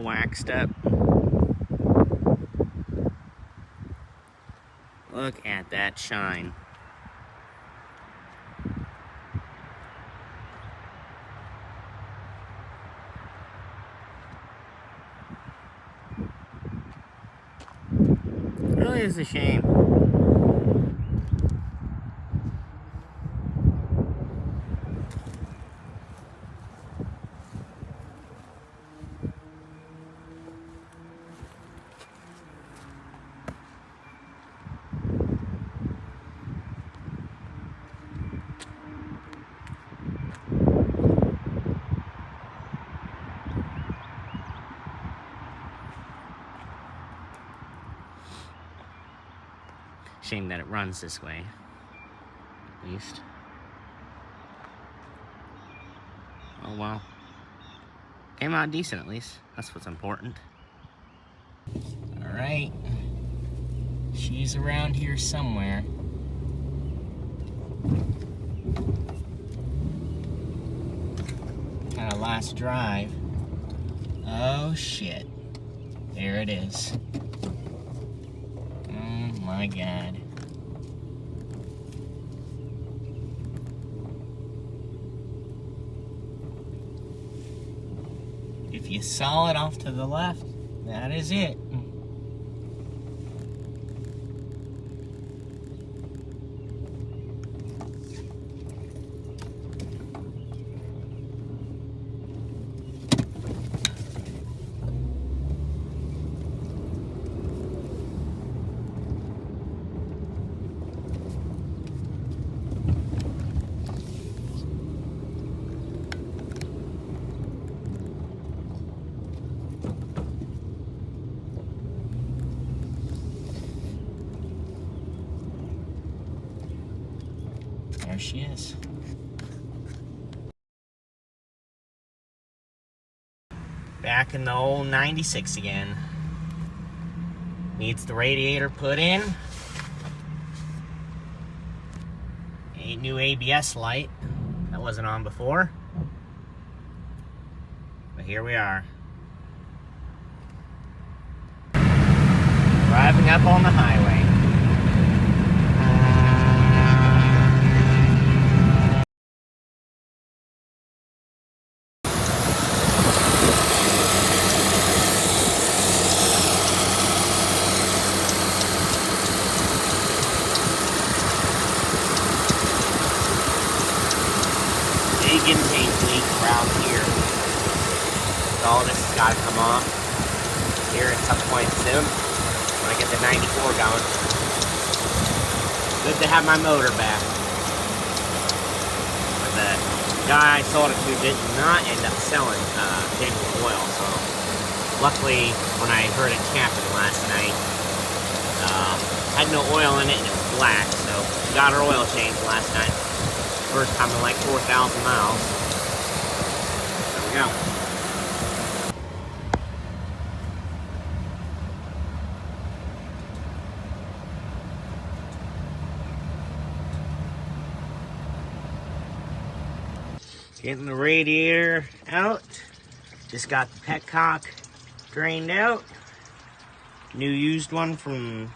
waxed up. Look at that shine. It really is a shame. Shame that it runs this way, at least. Oh well. Came out decent, at least. That's what's important. Alright. She's around here somewhere. Kind of last drive. Oh shit. There it is. Oh my god. If you saw it off to the left, that is it. There she is. Back in the old 96 again. Needs the radiator put in. A new ABS light. That wasn't on before. But here we are. Driving up on the highway. Big intake leak around here. So all this has got to come off here at some point soon when I get the 94 going. Good to have my motor back. But the guy I sold it to did not end up selling genuine oil, so luckily when I heard it tapping last night, had no oil in it and it was black, so got our oil changed last night. First time in like 4,000 miles. There we go. Getting the radiator out. Just got the petcock drained out. New used one from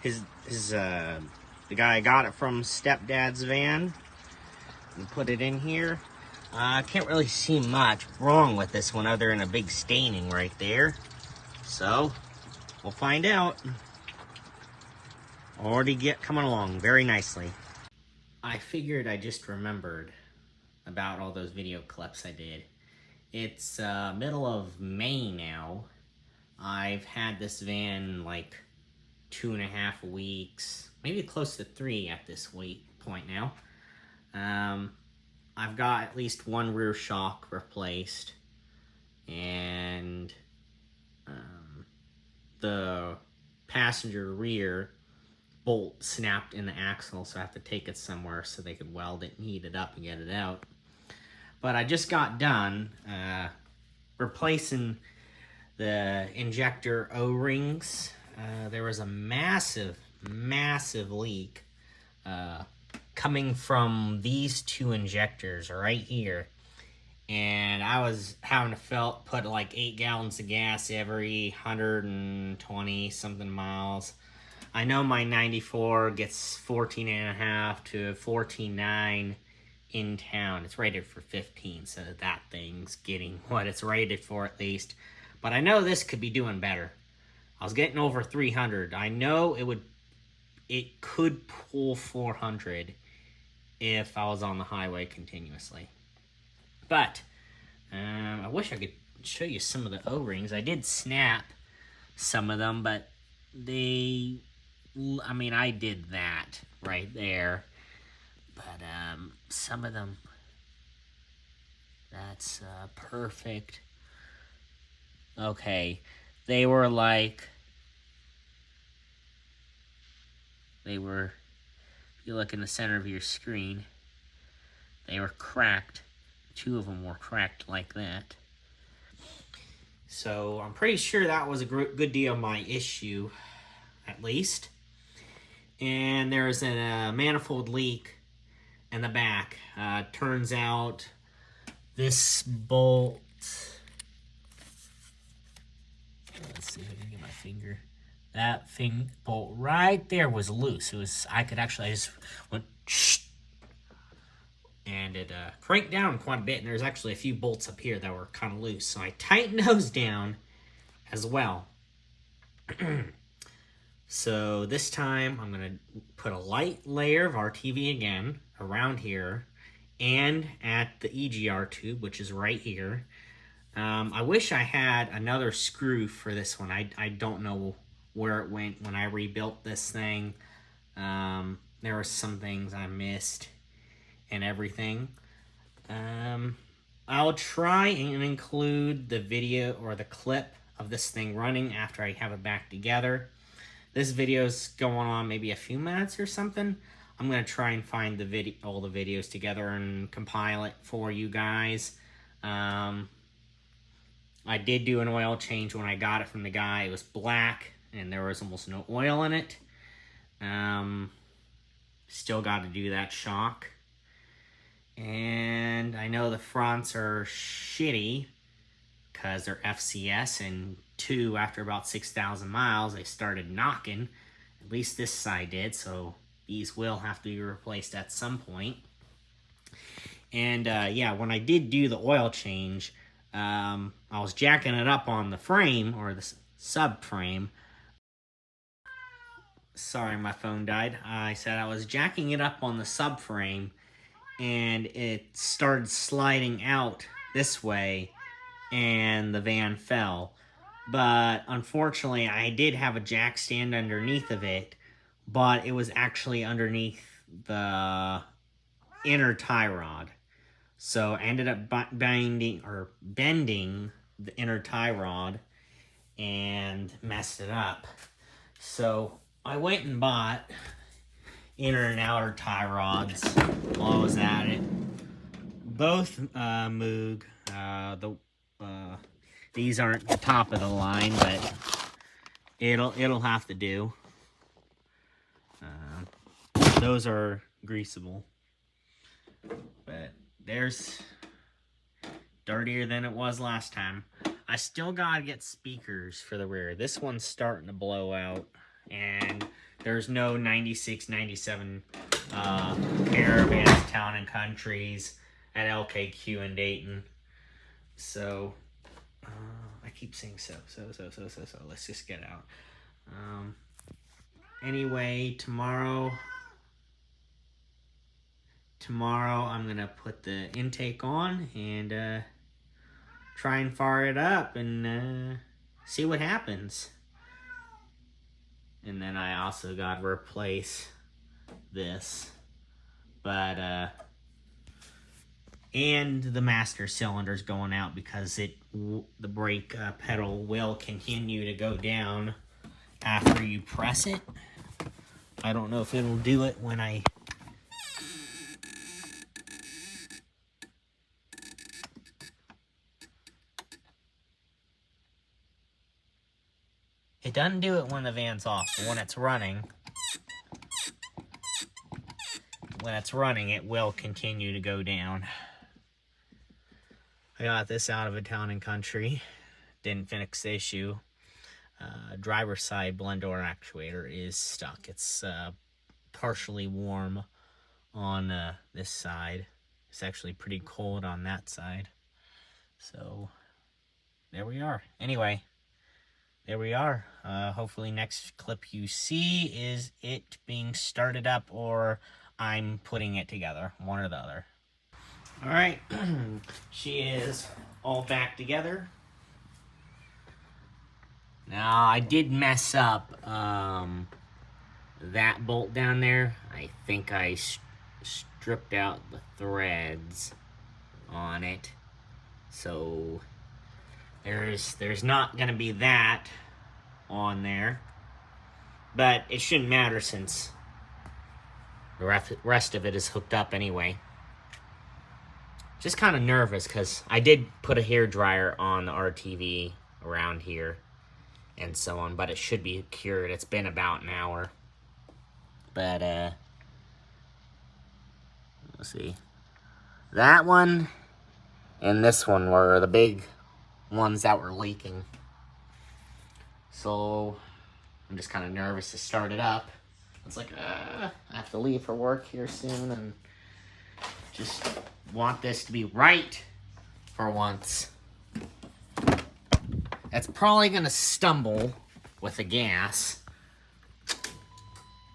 the guy I got it from stepdad's van. And put it in here. I can't really see much wrong with this one other than a big staining right there. So, we'll find out. Already coming along very nicely. I figured I just remembered about all those video clips I did. It's middle of May now. I've had this van like 2.5 weeks, maybe close to 3 at this point now. I've got at least one rear shock replaced, and the passenger rear bolt snapped in the axle, so I have to take it somewhere so they could weld it and heat it up and get it out. But I just got done replacing the injector O-rings. There was a massive leak coming from these two injectors right here. and I was having to put like 8 gallons of gas every 120 something miles. I know my 94 gets 14.5 to 14.9 in town. It's rated for 15, so that thing's getting what it's rated for at least. But I know this could be doing better. I was getting over 300. I know it could pull 400 if I was on the highway continuously. But I wish I could show you some of the O-rings. I did snap some of them, but I did that right there. But some of them, that's perfect. Okay, they were, if you look in the center of your screen, they were cracked. 2 of them were cracked like that. So I'm pretty sure that was a good deal of my issue, at least. And there's a manifold leak in the back. Turns out this bolt, let's see if I can get my finger. That bolt right there was loose. I just went shh, and it cranked down quite a bit. And there's actually a few bolts up here that were kind of loose. So I tightened those down as well. So this time I'm going to put a light layer of RTV again around here and at the EGR tube, which is right here. I wish I had another screw for this one. I don't know where it went when I rebuilt this thing. There were some things I missed and everything. I'll try and include the video or the clip of this thing running after I have it back together. This video's going on maybe a few minutes or something. I'm going to try and find all the videos together and compile it for you guys. I did do an oil change when I got it from the guy. It was black and there was almost no oil in it. Still got to do that shock. And I know the fronts are shitty because they're FCS, and 2, after about 6,000 miles, they started knocking. At least this side did, so these will have to be replaced at some point. And yeah, when I did do the oil change, I was jacking it up on the frame, or the subframe. Sorry, my phone died. I said I was jacking it up on the subframe, and it started sliding out this way, and the van fell. But unfortunately, I did have a jack stand underneath of it, but it was actually underneath the inner tie rod. So I ended up bending the inner tie rod and messed it up. So I went and bought inner and outer tie rods while I was at it. Both Moog. These aren't the top of the line, but it'll have to do. Those are greasable, but there's dirtier than it was last time. I still gotta get speakers for the rear. This one's starting to blow out, and there's no 96, 97 Caravans, Town and Countries at LKQ in Dayton. So I keep saying so. Let's just get out. Anyway, tomorrow I'm gonna put the intake on and try and fire it up and see what happens. And then I also got to replace this, but and the master cylinder's going out because the brake pedal will continue to go down after you press it. I don't know if it'll do it when I It doesn't do it when the van's off, but when it's running, it will continue to go down. got this out of a Town and Country. Didn't fix the issue. Driver's side blend door actuator is stuck. It's partially warm on this side. It's actually pretty cold on that side. So there we are. Anyway, there we are. Hopefully next clip you see is it being started up or I'm putting it together, one or the other. All right, she is all back together. Now, I did mess up that bolt down there. I think I stripped out the threads on it. So, there's not going to be that on there. But it shouldn't matter since the rest of it is hooked up anyway. Just kind of nervous because I did put a hairdryer on the RTV around here and so on, but it should be cured. It's been about an hour. But, let's see. That one and this one were the big ones that were leaking. So, I'm just kind of nervous to start it up. It's like, I have to leave for work here soon and just want this to be right for once. That's probably going to stumble with the gas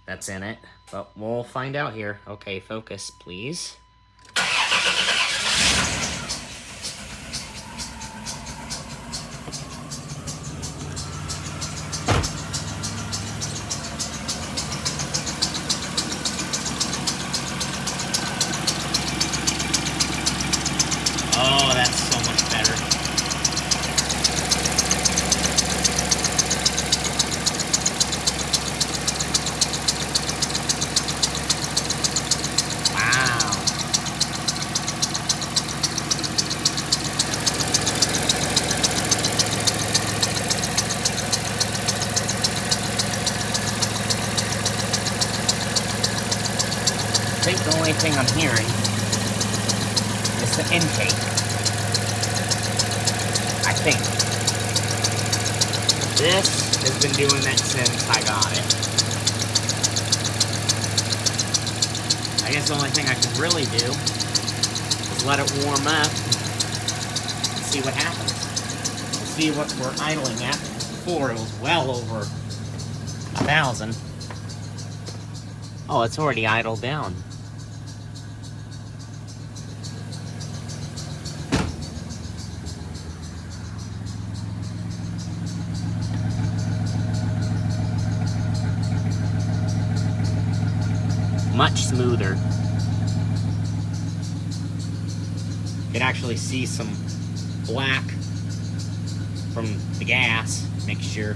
that's in it, but we'll find out here. Okay, focus, please. Oh, that's so much better. Wow. I think the only thing I'm hearing is the intake. I think. This has been doing that since I got it. I guess the only thing I can really do is let it warm up and see what happens. See what we're idling at. Before it was well over 1,000. Oh, it's already idled down. Much smoother. You can actually see some black from the gas mixture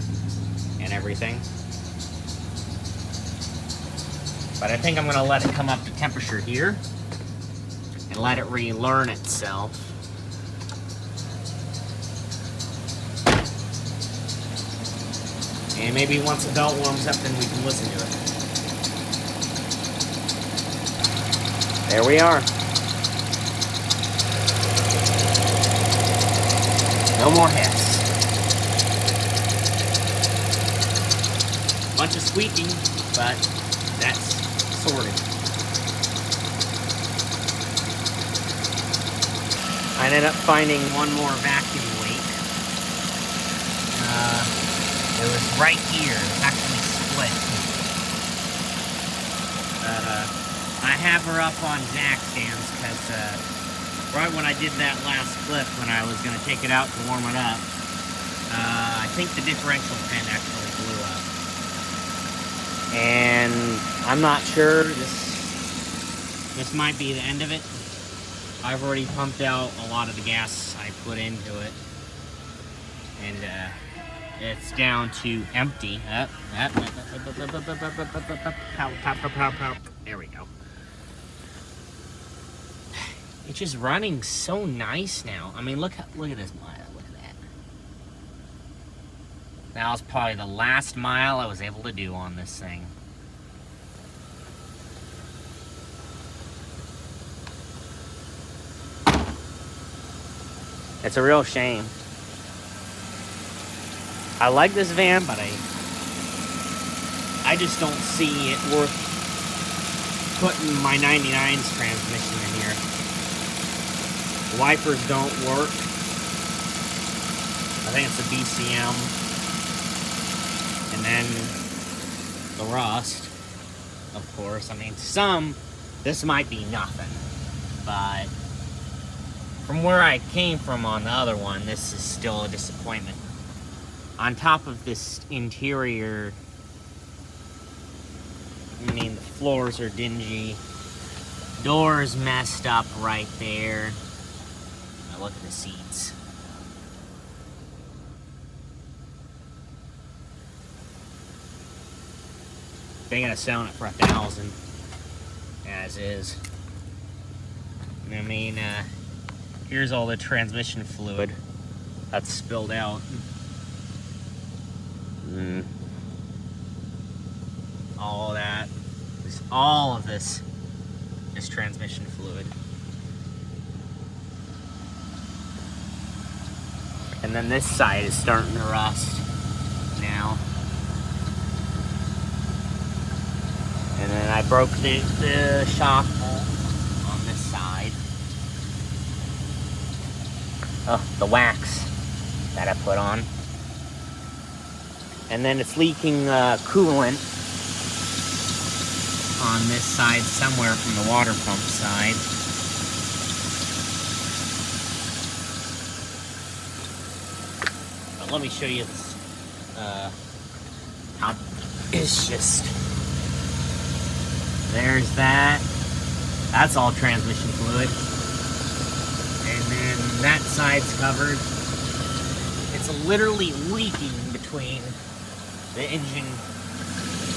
and everything. But I think I'm going to let it come up to temperature here and let it relearn itself. And maybe once the belt warms up, then we can listen to it. There we are. No more hiss. Bunch of squeaking, but that's sorted. I ended up finding one more vacuum leak. It was right here. It's actually split. But, I have her up on jack stands because right when I did that last clip, when I was going to take it out to warm it up, I think the differential pin actually blew up. And I'm not sure, this might be the end of it. I've already pumped out a lot of the gas I put into it. And it's down to empty. There we go. It's just running so nice now. I mean, look at this mile. Look at that. That was probably the last mile I was able to do on this thing. It's a real shame. I like this van, but I just don't see it worth putting my 99's transmission in here. The wipers don't work. I think it's a BCM. And then the rust, of course. I mean, to some, this might be nothing. But from where I came from on the other one, this is still a disappointment. On top of this interior, I mean, the floors are dingy. Doors messed up right there. Now look at the seats. They gotta sell it for $1,000, as is. I mean, here's all the transmission fluid that's spilled out. All of this is transmission fluid. And then this side is starting to rust now. And then I broke the shock bolt on this side. Oh, the wax that I put on. And then it's leaking coolant on this side somewhere from the water pump side. But let me show you this. How it's just, there's that. That's all transmission fluid. And then that side's covered. It's literally leaking between the engine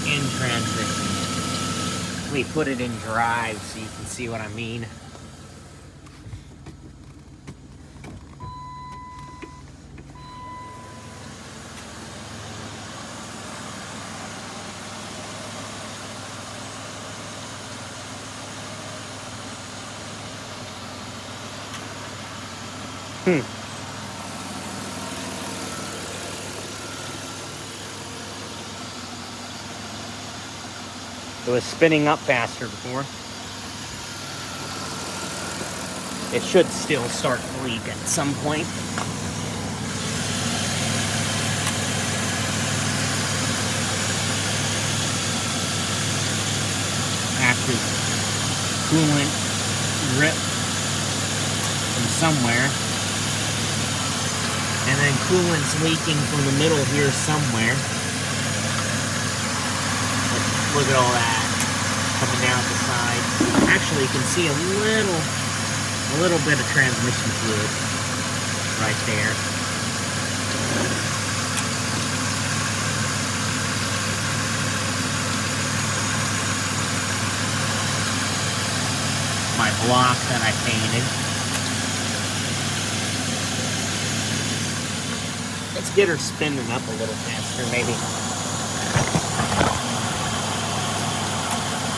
and transmission. Let me put it in drive so you can see what I mean. It was spinning up faster before. It should still start to leak at some point. After coolant drip from somewhere. And then coolant's leaking from the middle here somewhere. Look at all that coming down the side. Actually, you can see a little bit of transmission fluid right there. My block that I painted. Let's get her spinning up a little faster, maybe.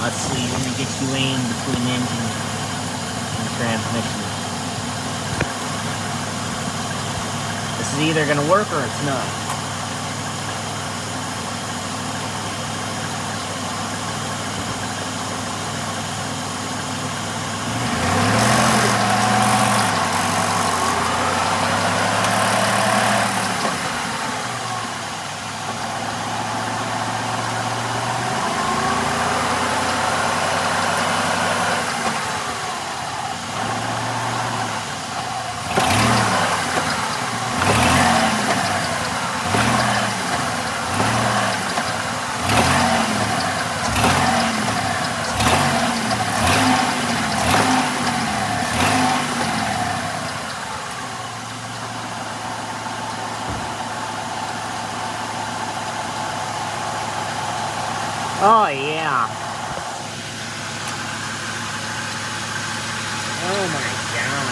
Let's see, let me get you in between engine and transmission. This is either going to work or it's not. Oh, yeah. Oh, my God.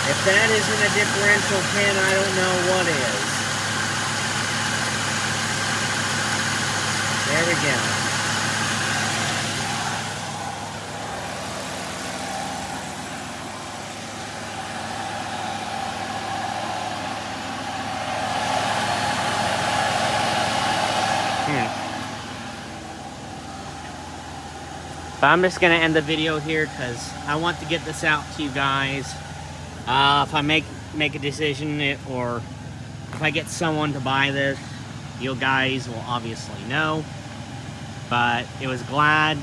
If that isn't a differential pin, I don't know what is. There we go. But I'm just gonna end the video here because I want to get this out to you guys. If I make a decision, or if I get someone to buy this, you guys will obviously know. But I was glad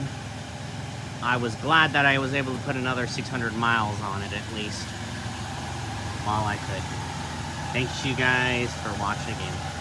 that I was able to put another 600 miles on it at least while I could. Thanks you guys for watching again.